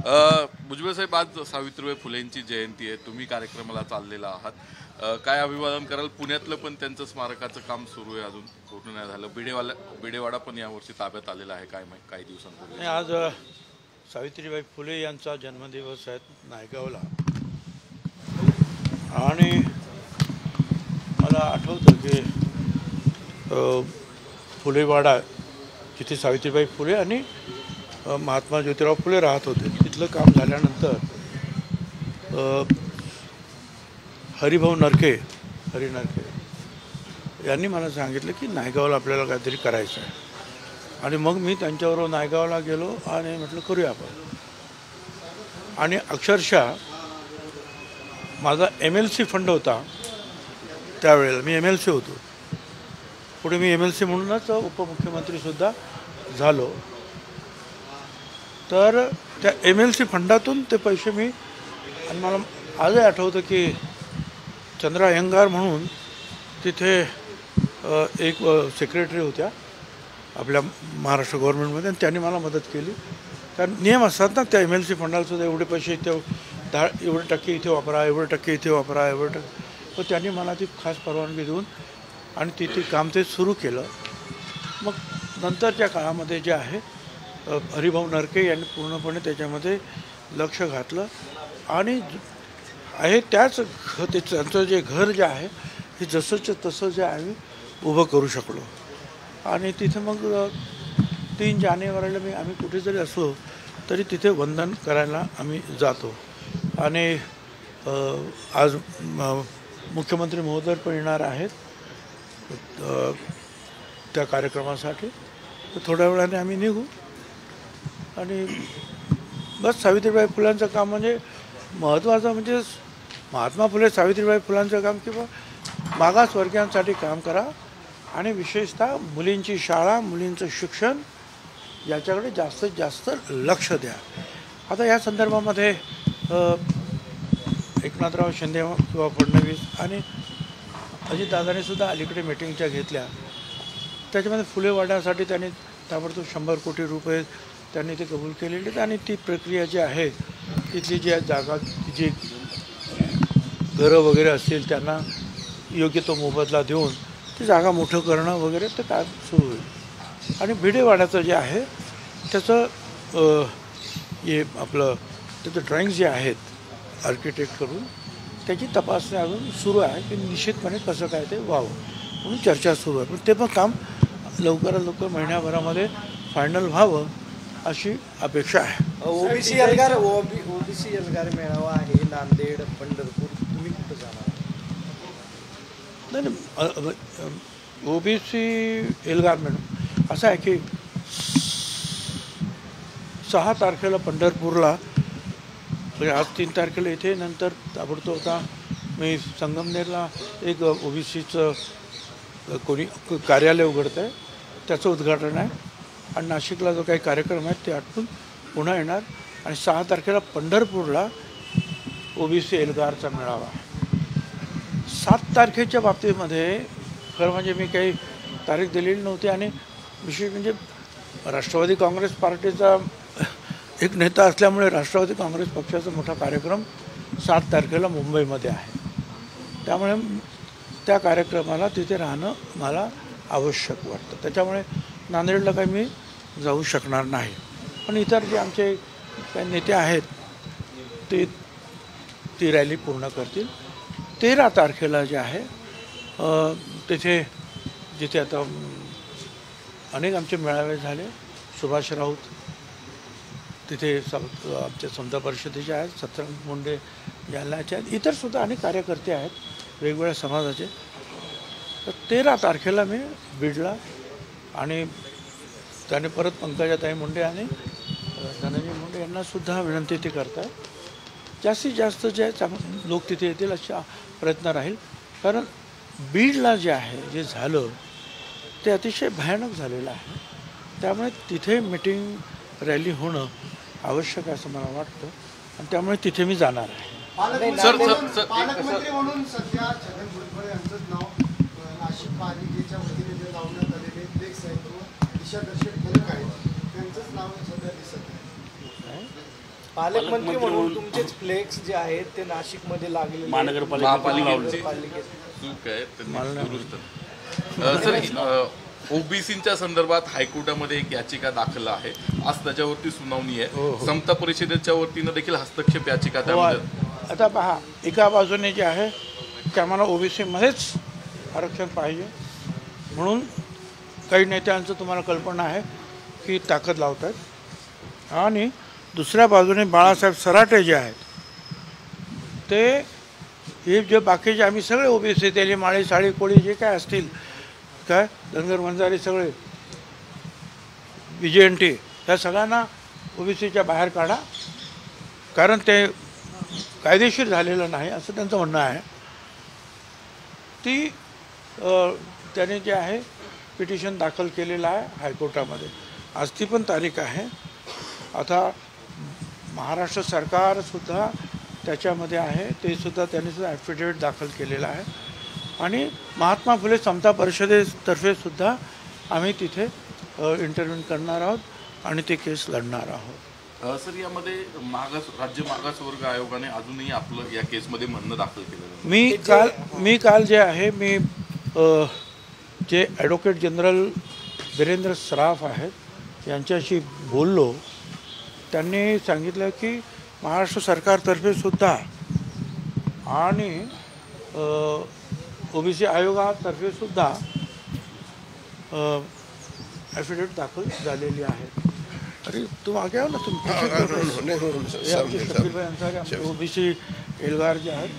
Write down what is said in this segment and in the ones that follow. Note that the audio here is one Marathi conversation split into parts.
भुजबळ साहेब, आज सावित्रीबाई फुलेंची जयंती आहे, तुम्ही कार्यक्रमाला चाललेला आहात. काय अभिवादन कराल? पुण्यातलं पण त्यांचं स्मारकाचं काम सुरू आहे, अजून पूर्ण नाही झालं. बिडेवाडा पण यावर्षी ताब्यात आलेला आहे, काय काही दिवसांपूर्वी. आज सावित्रीबाई फुले यांचा जन्मदिवस आहे नायगावला, आणि मला आठवतं की फुलेवाडा जिथे सावित्रीबाई फुले आणि महात्मा ज्योतिराव फुले राहत होते, तिथलं काम झाल्यानंतर हरिभाऊ नरके यांनी मला सांगितलं की नायगावला आपल्याला काहीतरी करायचं आहे. आणि मग मी त्यांच्याबरोबर नायगावला गेलो आणि म्हटलं करूया आपण. आणि अक्षरशः माझा MLC फंड होता त्यावेळेला, मी MLC होतो. पुढे मी MLC म्हणूनच उपमुख्यमंत्रीसुद्धा झालो. तर त्या MLC फंडातून ते पैसे मी, आणि मला आजही आठवतं की चंद्रा अय्यंगार म्हणून तिथे एक सेक्रेटरी होत्या आपल्या महाराष्ट्र गव्हर्नमेंटमध्ये, आणि त्यांनी मला मदत केली. कारण नियम असतात ना त्या MLC फंडाला सुद्धा, एवढे पैसे इथे एवढे टक्के इथे वापरा, एवढे टक्के इथे वापरा, एवढे टक्के. तर त्यांनी मला ती खास परवानगी देऊन आणि तिथे काम ते सुरू केलं. मग नंतरच्या काळामध्ये जे आहे हरिभाऊ नरके यांनी पूर्णपणे त्याच्यामध्ये लक्ष घातलं, आणि आहे त्याच त्यांचं जे घर जे आहे हे जसंच तसं जे आहे उभं करू शकलो. आणि तिथे मग 3 जानेवारीला आम्ही कुठे जरी असलो तरी तिथे वंदन करायला आम्ही जातो. आणि आज मुख्यमंत्री महोदय पण येणार आहेत त्या कार्यक्रमासाठी. तर थोड्या वेळाने आम्ही निघू. आणि बस सावित्रीबाई फुलांचं काम म्हणजे महत्त्वाचं, म्हणजे महात्मा फुले सावित्रीबाई फुलांचं काम किंवा मागासवर्गीयांसाठी काम करा, आणि विशेषतः मुलींची शाळा, मुलींचं शिक्षण याच्याकडे जास्तीत जास्त लक्ष द्या. आता या संदर्भामध्ये एकनाथराव शिंदे किंवा फडणवीस आणि अजितदादांनी सुद्धा अलीकडे मिटिंगच्या घेतल्या. त्याच्यामध्ये फुलेवाड्यासाठी त्यांनी ताबडतोब 100 कोटी रुपये त्यांनी ते कबूल केलेले आहेत. आणि ती प्रक्रिया जी आहे, तिथली जी जागा, जी घरं वगैरे असतील त्यांना योग्य तो मोबदला देऊन ती जागा मोठं करणं वगैरे ते काम सुरू होईल. आणि भिडेवाड्याचं जे आहे त्याचं हे आपलं त्याचं ड्रॉइंग जे आहेत आर्किटेक्ट करून त्याची तपासणी अजून सुरू आहे की निश्चितपणे कसं काय ते व्हावं म्हणून चर्चा सुरू आहे. पण ते पण काम लवकरात लवकर महिन्याभरामध्ये फायनल व्हावं अशी अपेक्षा आहे. ओबीसी एल्गार मेळावा आहे नांदेड, पंढरपूर, तुम्ही कुठं जाणार? नाही, OBC एल्गार मॅडम असं आहे की 6 तारखेला पंढरपूरला, म्हणजे आज 3 तारखेला इथे, नंतर ताबडतोब आता मी संगमनेरला एक OBCचं कोणी कार्यालय उघडतं आहे, त्याचं उद्घाटन आहे. आणि नाशिकला जो काही कार्यक्रम आहे ते आटपून पुन्हा येणार. आणि 6 तारखेला पंढरपूरला OBC एल्गारचा मेळावा. 7 तारखेच्या बाबतीमध्ये खरं म्हणजे मी काही तारीख दिलेली नव्हती. आणि विशेष म्हणजे राष्ट्रवादी काँग्रेस पार्टीचा एक नेता असल्यामुळे राष्ट्रवादी काँग्रेस पक्षाचा मोठा कार्यक्रम 7 तारखेला मुंबईमध्ये आहे. त्यामुळे त्या कार्यक्रमाला तिथे राहणं मला आवश्यक वाटतं. त्याच्यामुळे नांदेडला काही मी जाऊ शकणार नाही. पण इतर जे आमचे काही नेते आहेत ते ती रॅली पूर्ण करतील. 13 तारखेला जे आहे तिथे जिथे आता अनेक आमचे मेळावे झाले, सुभाष राऊत तिथे आमच्या समता परिषदेचे आहेत, सत्यराम मुंडे जालन्याचे आहेत, इतरसुद्धा अनेक कार्यकर्ते आहेत वेगवेगळ्या समाजाचे. तर 13 तारखेला मी बीडला, आणि त्याने परत पंकजाताई मुंडे आणि धनंजय मुंडे यांनासुद्धा विनंती ते करतात जास्तीत जास्त जे लोक तिथे येतील अशा प्रयत्न राहील. कारण बीडला जे आहे जे झालं ते अतिशय भयानक झालेलं आहे. त्यामुळे तिथे मीटिंग रॅली होणं आवश्यक आहे असं मला वाटतं, आणि त्यामुळे तिथे मी जाणार आहे. पालकमंत्री म्हणून सध्या छगन भुजबळ यांचंच नाव नाशिक पालिकेच्या वतीने जे लावण्यात आलेले फ्लेक्स आहेत, दिशादर्शक फलक आहेत, त्यांचंच नाव सध्या दिसत आहे. पालकमंत्री म्हणून तुमचेच फ्लेक्स जे आहेत ते नाशिकमध्ये लागलेले महापालिकेची पालिकेत चूक आहे त्यांनी दुरुस्त. सर, ओबीसीच्या संदर्भात हायकोर्टामध्ये एक याचिका दाखल आहे. आज त्याच्यावरती सुनावणी आहे. समता परिषदेच्या वतीनं देखील हस्तक्षेप याचिका त्यामध्ये. आता पहा, एका बाजूने जे आहे की आम्हाला ओबीसीमध्येच आरक्षण पाहिजे म्हणून काही नेत्यांचं तुम्हाला कल्पना आहे की ताकद लावत आहेत, आणि दुसऱ्या बाजूने बाळासाहेब सराटे जे आहेत ते हे जे बाकीचे आम्ही सगळे ओबीसी तेली माळी साळी कोळी जे काय असतील, काय धनगर वंजारी सगळे VJNT ह्या सगळ्यांना ओबीसीच्या बाहेर काढा, कारण ते कायदेशीर झालेलं नाही असं त्यांचं म्हणणं आहे. ती त्याने जे आहे पिटिशन दाखल केलेलं आहे हायकोर्टामध्ये. आज ती पण तारीख आहे. आता महाराष्ट्र सरकारसुद्धा त्याच्यामध्ये आहे, ते सुद्धा त्यांनी सुद्धा ॲफिडेविट दाखल केलेलं आहे, आणि महात्मा फुले समता परिषदेतर्फे सुद्धा आम्ही तिथे इंटरव्ह्यू करणार आहोत आणि ते केस लढणार आहोत. सर, यामध्ये राज्य मागासवर्ग आयोगाने अजूनही आपलं या केसमध्ये म्हणणं दाखल केलेलं. मी काल जे आहे मी जे ॲडव्होकेट जनरल वीरेंद्र सराफ आहेत यांच्याशी बोललो. त्यांनी सांगितलं की महाराष्ट्र सरकारतर्फे सुद्धा आणि ओबीसी आयोगातर्फे सुद्धा ॲफिडेविट दाखल झालेली आहे. अरे तू मागे आहो ना तुम्ही. शकीलभाई अन्सारी आमचे ओबीसी एल्गार जे आहेत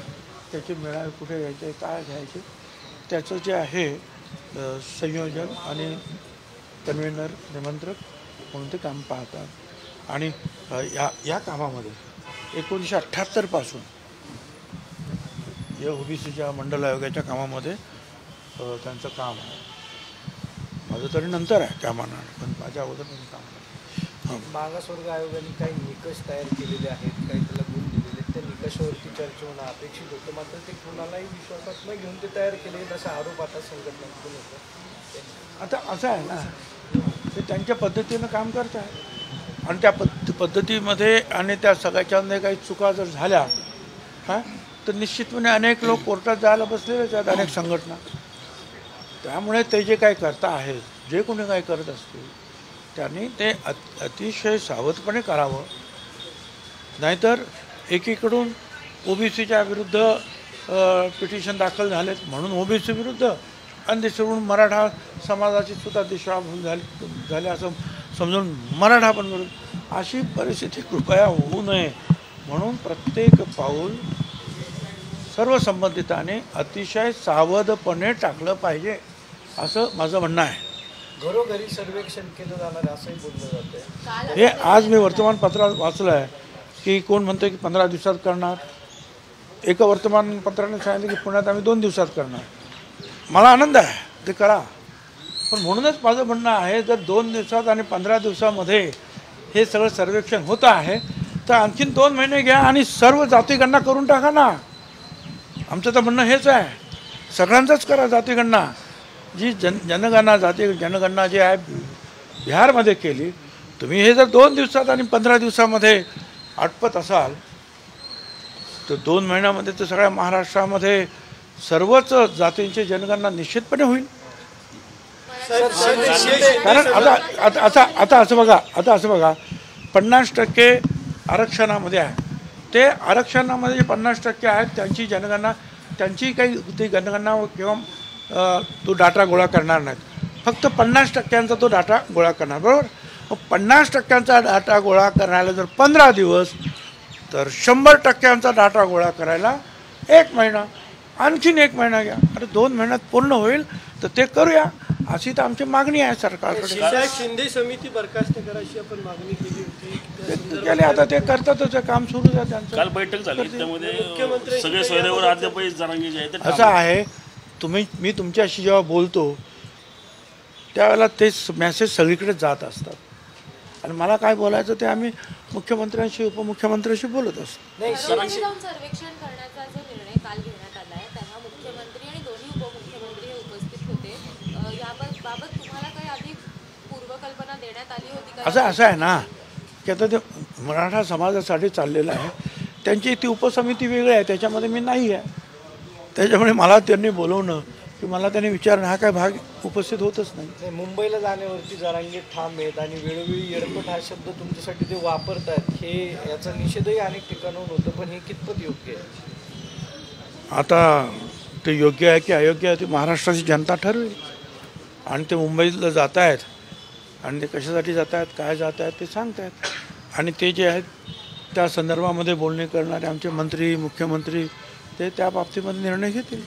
त्याचे मेळावे कुठे घ्यायचे, काय घ्यायचे, त्याचं जे आहे संयोजन आणि कन्व्हेनर निमंत्रक म्हणून ते काम पाहतात. आणि या कामामध्ये 1978 पासून या ओबीसीच्या मंडल आयोगाच्या कामामध्ये त्यांचं काम आहे. माझं तरी नंतर आहे त्या मानाने, पण माझ्या अगोदर पण काम आहे. मागासवर्ग आयोगाने काही निकष तयार केलेले आहेत, काही त्याला गुण दिलेले आहेत, त्या निकषावरती चर्चा होणं अपेक्षित होतं, मात्र ते कुणालाही विश्वासात न घेऊन ते तयार केले असा आरोप आता संघटनेतून होतो. आता असं आहे ना, ते त्यांच्या पद्धतीनं काम करत आहे, आणि त्या पद्धतीमध्ये आणि त्या सगळ्याच्यामध्ये काही चुका जर झाल्या तर निश्चितपणे अनेक लोक कोर्टात जायला बसलेलेच आहेत, अनेक संघटना. त्यामुळे ते जे काय करता आहेत, जे कोणी काय करत असतील त्यांनी ते अतिशय सावधपणे करावं. नाहीतर एकीकडून ओबीसीच्या विरुद्ध पिटिशन दाखल झालेत म्हणून ओबीसी विरुद्ध, आणि दुसरीकडून मराठा समाजाची सुद्धा दिशाभूल झाली असं समजून मराठा पण विरुद्ध. अशी परिस्थिती कृपया होऊ नये म्हणून प्रत्येक पाऊल सर्व संबंधितांनी अतिशय सावधपणे टाकलं पाहिजे असं माझं म्हणणं आहे. घरोघरी सर्वेक्षण केलं जाणार असंही बोललं जातं. हे आज मी वर्तमानपत्रात वाचलं आहे की कोण म्हणतं की 15 दिवसात करणार. एका वर्तमानपत्राने सांगितलं की पुण्यात आम्ही 2 दिवसात करणार. मला आनंद आहे, ते करा. पण म्हणूनच माझं म्हणणं आहे, जर 2 दिवसात आणि 15 दिवसामध्ये हे सगळं सर्वेक्षण होतं आहे तर आणखीन 2 महिने घ्या आणि सर्व जातीगणना करून टाका ना. आमचं तर म्हणणं हेच आहे, सगळ्यांचंच करा जातीगणना. जी जनगणना जनगणना जी आहे बिहारमध्ये केली, तुम्ही हे जर 2 दिवसात आणि 15 दिवसामध्ये आटपत असाल तर 2 महिन्यामध्ये तर सगळ्या महाराष्ट्रामध्ये सर्वच जातींची जनगणना निश्चितपणे होईल. कारण आता असं बघा 50% आरक्षणामध्ये आहे. ते आरक्षणामध्ये जे 50% आहेत त्यांची जनगणना, त्यांची काही ती जनगणना किंवा तो डाटा गोळा करणार नाहीत. फक्त 50%चा तो डाटा गोळा करणार, बरोबर. मग 50%चा डाटा गोळा करायला जर 15 दिवस, तर 100%चा डाटा गोळा करायला 1 महिना, आणखीन 1 महिना घ्या. अरे 2 महिन्यात पूर्ण होईल तर ते करूया, अशी तर आमची मागणी आहे सरकारकडे. शिंदे समिती बरखास्त करायची आपण मागणी केली होती, केले. आता ते करतातच, काम सुरू आहे त्यांचं. काल बैठक झाली, त्यामध्ये सगळे सोयऱ्यावर अद्यापही जरांगे जे आहेत. असं आहे, मी तुमच्याशी जेव्हा बोलतो त्यावेळेला ते मेसेज सगळीकडे जात असतात, आणि मला काय बोलायचं ते आम्ही मुख्यमंत्र्यांशी उपमुख्यमंत्र्यांशी बोलत असतो. सर्वेक्षण करण्याचा जो निर्णय काल घेण्यात आला आहे तेव्हा मुख्यमंत्री आणि दोन्ही उपमुख्यमंत्री हे उपस्थित होते. याबाबत तुम्हाला काही आधी पूर्वकल्पना देण्यात आली होती का? असं आहे ना की आता ते मराठा समाजासाठी चाललेलं आहे. त्यांची ती उपसमिती वेगळी आहे, त्याच्यामध्ये मी नाही आहे. त्याच्यामुळे मला त्यांनी बोलवणं की मला त्यांनी विचारणं हा काय भाग उपस्थित होतच नाही. नाही, मुंबईला जाण्यावरती जरांगे ठाम आहेत आणि वेळोवेळी येडपट हा शब्द तुमच्यासाठी ते वापरतात, हे याचा निषेधही अनेक ठिकाणाहून होतं, पण हे कितपत योग्य आहे? आता ते योग्य आहे की अयोग्य आहे ते महाराष्ट्राची जनता ठरवेल. आणि ते मुंबईला जात आहेत आणि ते कशासाठी जात आहेत, काय जात आहेत ते सांगत आहेत. आणि ते जे आहेत त्या संदर्भामध्ये बोलणे करणारे आमचे मंत्री, मुख्यमंत्री ते त्या बाबतीमध्ये निर्णय घेतील.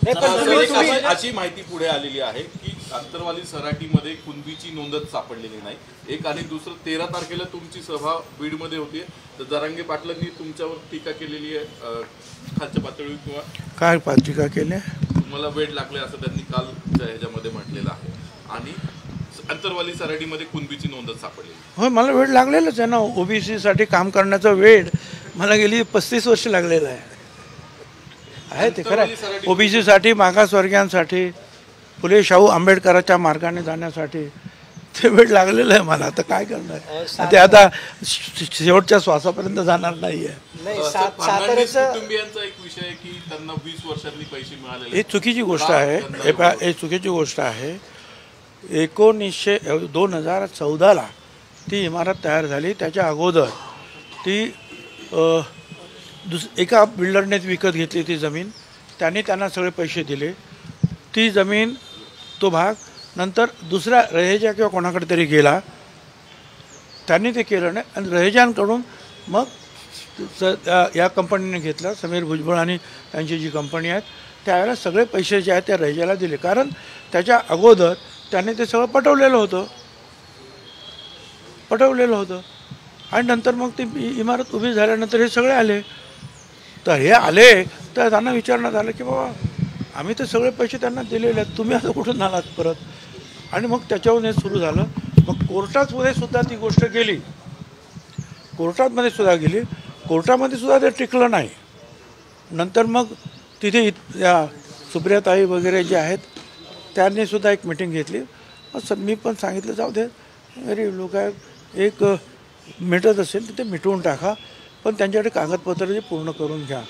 अशी माहिती पुढे आलेली आहे की आंतरवाली सराटीमध्ये कुणबीची नोंदच सापडलेली नाही. एक आणि दुसरं 13 तारखेला तुमची सभा बीडमध्ये होती, तर जरांगे पाटलांनी तुमच्यावर टीका केलेली आहे खालच्या पातळीवर, किंवा काय टीका केली? तुम्हाला वेळ लागले असं त्यांनी कालच्या ह्याच्यामध्ये म्हटलेलं आहे. आणि आंतरवाली सराटीमध्ये कुणबीची नोंदच सापडलेली. हो, मला वेळ लागलेलाच आहे ना. ओबीसीसाठी काम करण्याचा वेळ मला गेली 35 वर्ष लागलेला आहे ते खरं आहे. ओबीसीसाठी, मागासवर्गीयांसाठी, फुले शाहू आंबेडकरांच्या मार्गाने जाण्यासाठी ते वेळ लागलेलं आहे मला. आता काय करणार, ते आता शेवटच्या श्वासापर्यंत जाणार नाही आहे. नाही, फडणवीस कुटुंबियांचा एक विषय आहे की त्यांना 20 वर्षांनी पैसे मिळालेले. ही चुकीची गोष्ट आहे. हे चुकीची गोष्ट आहे. 2014ला ती इमारत तयार झाली. त्याच्या अगोदर ती एका बिल्डरने विकत घेतली ती जमीन. त्याने त्यांना सगळे पैसे दिले. ती जमीन, तो भाग नंतर दुसऱ्या रहेजा किंवा कोणाकडे तरी गेला. त्यांनी ते केलं नाही आणि रहेजांकडून मग या कंपनीने घेतलं, समीर भुजबळ आणि त्यांची जी कंपनी आहेत, त्यावेळेला सगळे पैसे जे आहेत त्या रहेजाला दिले. कारण त्याच्या अगोदर त्याने ते सगळं पटवलेलं होतं. आणि नंतर मग ती इमारत उभी झाल्यानंतर हे सगळे आले. तर हे आले तर त्यांना विचारण्यात आलं की बाबा आम्ही तर सगळे पैसे त्यांना दिलेले आहेत, तुम्ही आता कुठून आलात परत. आणि मग त्याच्यावरून हे सुरू झालं. मग कोर्टामध्ये सुद्धा ती गोष्ट गेली. कोर्टामध्ये सुद्धा ते टिकलं नाही. नंतर मग तिथे या सुप्रियाताई वगैरे जे आहेत त्यांनी सुद्धा एक मिटिंग घेतली. मी पण सांगितलं जाऊ दे, अरे लोक एक मिटत असेल तर ते मिटवून टाका, पण त्यांच्याकडे कागदपत्र जे पूर्ण करून घ्या.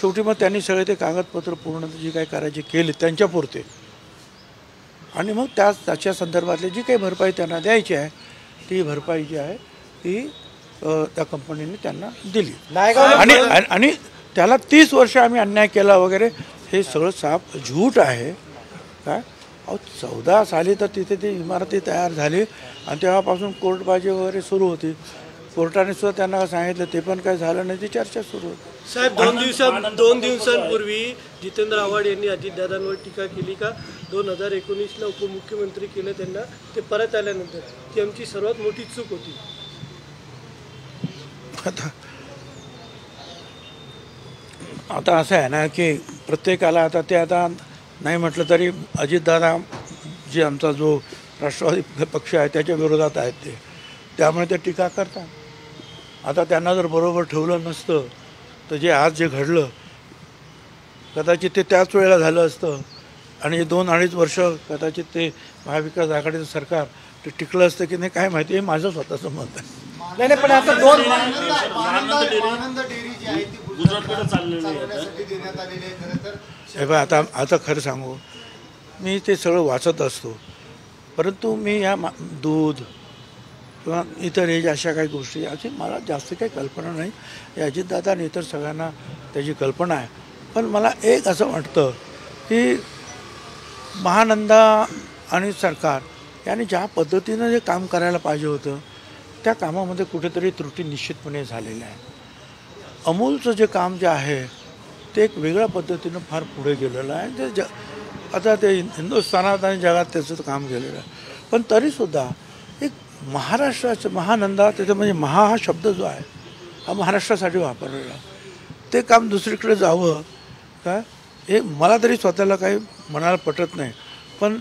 शेवटी मग त्यांनी सगळे ते कागदपत्र पूर्ण जी काही करायचे केले त्यांच्यापुरते. आणि मग त्याच्या संदर्भातली जी काही भरपाई त्यांना द्यायची आहे ती भरपाई जी आहे ती त्या कंपनीने त्यांना दिली. आणि त्याला 30 वर्ष आम्ही अन्याय केला वगैरे हे सगळं साफ झूट आहे. काय 14 साली तर तिथे ती इमारती तयार झाली आणि तेव्हापासून कोर्टबाजी वगैरे सुरू होती. कोर्टाने सुद्धा त्यांना सांगितलं, ते पण काही झालं नाही, ती चर्चा सुरू होती. साहेब, 2 दिवसांपूर्वी जितेंद्र आव्हाड यांनी अजितदादांवर टीका केली का 2019ला उपमुख्यमंत्री केलं त्यांना, ते परत आल्यानंतर ती आमची सर्वात मोठी चूक होती. आता असं आहे ना की प्रत्येकाला आता ते आता नाही म्हटलं तरी अजितदादा जे आमचा जो राष्ट्रवादी पक्ष आहे त्याच्या विरोधात आहेत ते, त्यामुळे ते टीका करतात. आता त्यांना जर बरोबर ठेवलं नसतं तर जे आज जे घडलं कदाचित ते त्याच वेळेला झालं असतं आणि 2-2.5 वर्ष कदाचित ते महाविकास आघाडीचं सरकार ते टिकलं असतं की नाही काय माहिती. हे माझं स्वतःचं मत आहे. नाही, पण आता आनंद डेअरी जी आहे ती गुजरातकडे चालवण्यासाठी देण्यात आलेली आहे. खरं तर हे बघ, आता खरं सांगू, मी ते सगळं वाचत असतो, परंतु मी ह्या दूध किंवा इतर हे अशा काही गोष्टी याची मला जास्त काही कल्पना नाही. हे अजितदादा आणि इतर सगळ्यांना त्याची कल्पना आहे. पण मला एक असं वाटतं की महानंदा आणि सरकार यांनी ज्या पद्धतीनं जे काम करायला पाहिजे होतं त्या कामामध्ये कुठेतरी त्रुटी निश्चितपणे झालेल्या आहे. अमूलचं जे काम जे आहे ते एक वेगळ्या पद्धतीनं फार पुढे गेलेलं आहे. ते आता ते हिंदुस्थानात आणि जगात त्याचं काम केलेलं आहे. पण तरीसुद्धा एक महाराष्ट्राचं महानंदा, त्याचं म्हणजे महा हा शब्द जो आहे हा महाराष्ट्रासाठी वापरलेला, ते काम दुसरीकडे जावं काय हे मला तरी स्वतःला काही मनाला पटत नाही. पण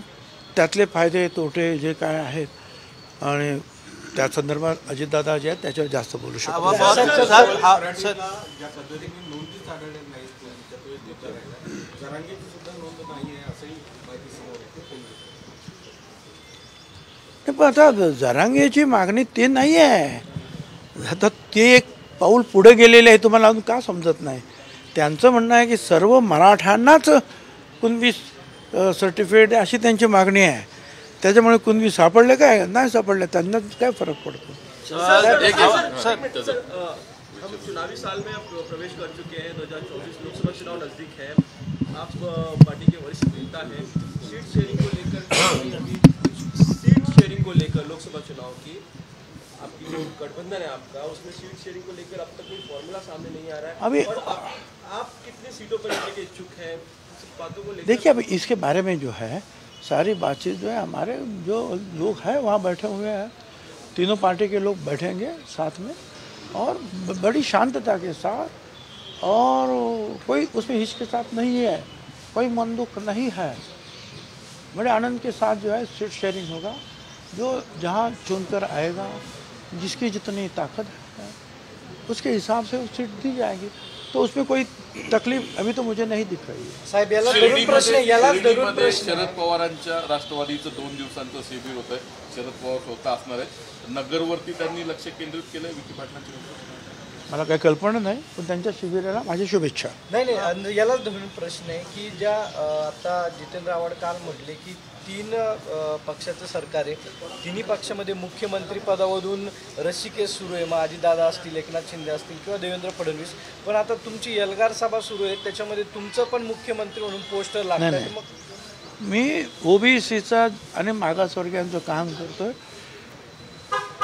त्यातले फायदे तोटे जे काय आहेत आणि त्या संदर्भात अजितदादा जे आहेत त्याच्यावर जास्त बोलू शकतो. पण आता जरांगेची मागणी ते नाही आहे. आता ते एक पाऊल पुढे गेलेले आहे तुम्हाला अजून का समजत नाही. त्यांचं म्हणणं आहे की सर्व मराठ्यांनाच कुणबी सर्टिफिकेट अशी त्यांची मागणी आहे. त्याच्यामुळे कुणबी सापडले काय नाही सापडले त्यांना काय फरक पडतो. हम चुनावी साल में अब प्रवेश कर चुके हैं. 2024 लोकसभा चुनाव नजदीक है. आप पार्टी के वरिष्ठ नेता हैं. सीट शेयरिंग को लेकर लोकसभा चुनाव की आपकी जो गठबंधन है आपका, उसमें सीट शेयरिंग को लेकर अब तक कोई फॉर्मूला सामने नहीं आ रहा है. अभी और आप कितनी सीटों पर जीतने के इच्छुक हैं, बातों को लेकर देखिए, अभी इसके बारे में जो है सारी बातचीत जो है हमारे जो लोग हैं वहाँ बैठे हुए हैं, तीनों पार्टी के लोग बैठेंगे साथ में और बड़ी शांतता के साथ, और कोई उसमें हिचकिचाहट नहीं है, कोई मन दुख नहीं है, बड़े आनंद के साथ जो है सीट शेयरिंग होगा. जो जहाँ चुनकर आएगा, जिसकी जितनी ताकत है उसके हिसाब से वो सीट दी जाएगी. तो उसमें कोई तकलीफ अभी तो मुझे नहीं दिख रही है. साहेब याला धरून प्रश्न आहे, याला धरून शिर्डीमध्ये प्रश्न शरद पवारांच्या राष्ट्रवादीचं 2 दिवसांचं शिबिर होत आहे. शरद पवार स्वतः असणार आहेत. नगरवरती त्यांनी लक्ष केंद्रित केलंय विखे पाटलांची. मला काही कल्पना नाही, पण त्यांच्या शिबिराला माझी शुभेच्छा. नाही यालाच धरून प्रश्न आहे की ज्या आता जितेंद्र आव्हाड काल म्हटले की 3 पक्षाचं सरकार आहे, तिन्ही पक्षामध्ये मुख्यमंत्री पदावरून रस्सीकेस सुरू आहे. मग अजितदादा असतील, एकनाथ शिंदे असतील किंवा देवेंद्र फडणवीस. पण आता तुमची एल्गार सभा सुरू आहे, त्याच्यामध्ये तुमचं पण मुख्यमंत्री म्हणून पोस्टर लागतं. नाही. मग मी ओबीसीचा आणि मागासवर्गीयांचं काम करतोय,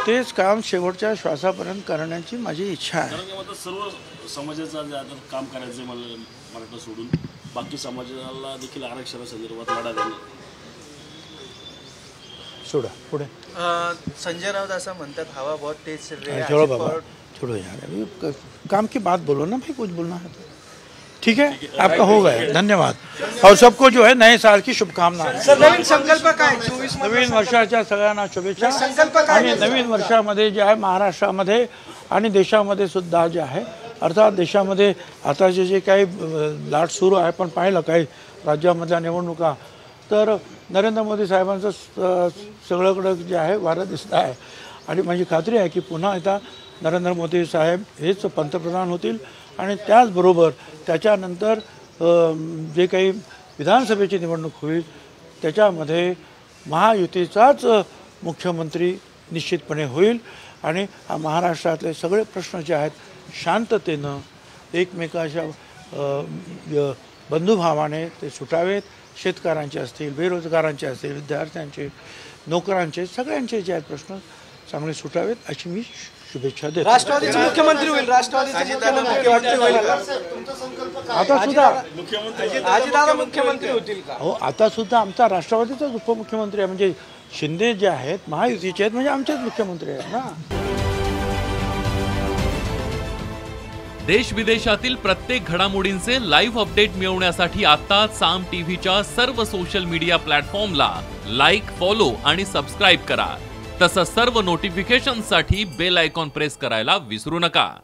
तेच काम शेवटच्या श्वासापर्यंत करण्याची माझी इच्छा आहे. कारण की आता सर्व समाजाचं जे आता काम करायचं मला मराठा सोडून बाकी समाजाला देखील आरक्षणासंदर्भात लढा देणं. सोडा पुढे. संजय राउत असं म्हणतात हवा बहुत तेज चल रही है. छोड़ो बाबा, छोड़ो यार, अभी काम की बात बोलो ना भाई, कुछ बोलना है तो ठीक है. आपका हो गया, धन्यवाद. और सबको जो है नए साल की शुभकामनाएं. नवीन संकल्प काय 24 नवीन वर्षाच्या सगळ्यांना शुभेच्छा. आणि नवीन वर्षामध्ये जे आहे महाराष्ट्रामध्ये आणि देशामध्ये सुद्धा जे आहे, अर्थात देशामध्ये आताचे जे काही लाट सुरू आहे, पण पाहिलं काही राज्यामधल्या निवडणुका तर नरेंद्र मोदी साहेबांचं सगळीकडे जे आहे वारं दिसत आहे. आणि माझी खात्री आहे की पुन्हा एकदा नरेंद्र मोदी साहेब हेच पंतप्रधान होतील. आणि त्याचबरोबर त्याच्यानंतर जे काही विधानसभेची निवडणूक होईल त्याच्यामध्ये महायुतीचाच मुख्यमंत्री निश्चितपणे होईल. आणि महाराष्ट्रातले सगळे प्रश्न जे आहेत शांततेनं एकमेकाच्या बंधुभावाने ते सुटावेत. शेतकऱ्यांचे असतील, बेरोजगारांचे असतील, विद्यार्थ्यांचे, नोकरांचे, सगळ्यांचे जे आहेत प्रश्न चांगले सुटावेत अशी मी शुभेच्छा देतो. राष्ट्रवादीचे मुख्यमंत्री होईल, राष्ट्रवादीचे मुख्यमंत्री आता सुद्धा अजितदादा मुख्यमंत्री होतील का? हो, आता सुद्धा आमचा राष्ट्रवादीचाच उपमुख्यमंत्री आहे. म्हणजे शिंदे जे आहेत महायुतीचे आहेत, म्हणजे आमचेच मुख्यमंत्री आहेत ना. देश विदेशातील प्रत्येक घडामोडींचे लाईव्ह अपडेट मिळवण्यासाठी आता साम टीव्हीच्या सर्व सोशल मीडिया प्लॅटफॉर्मला लाईक, फॉलो आणि सबस्क्राईब करा. तसंच सर्व नोटिफिकेशनसाठी बेल आयकॉन प्रेस करायला विसरू नका.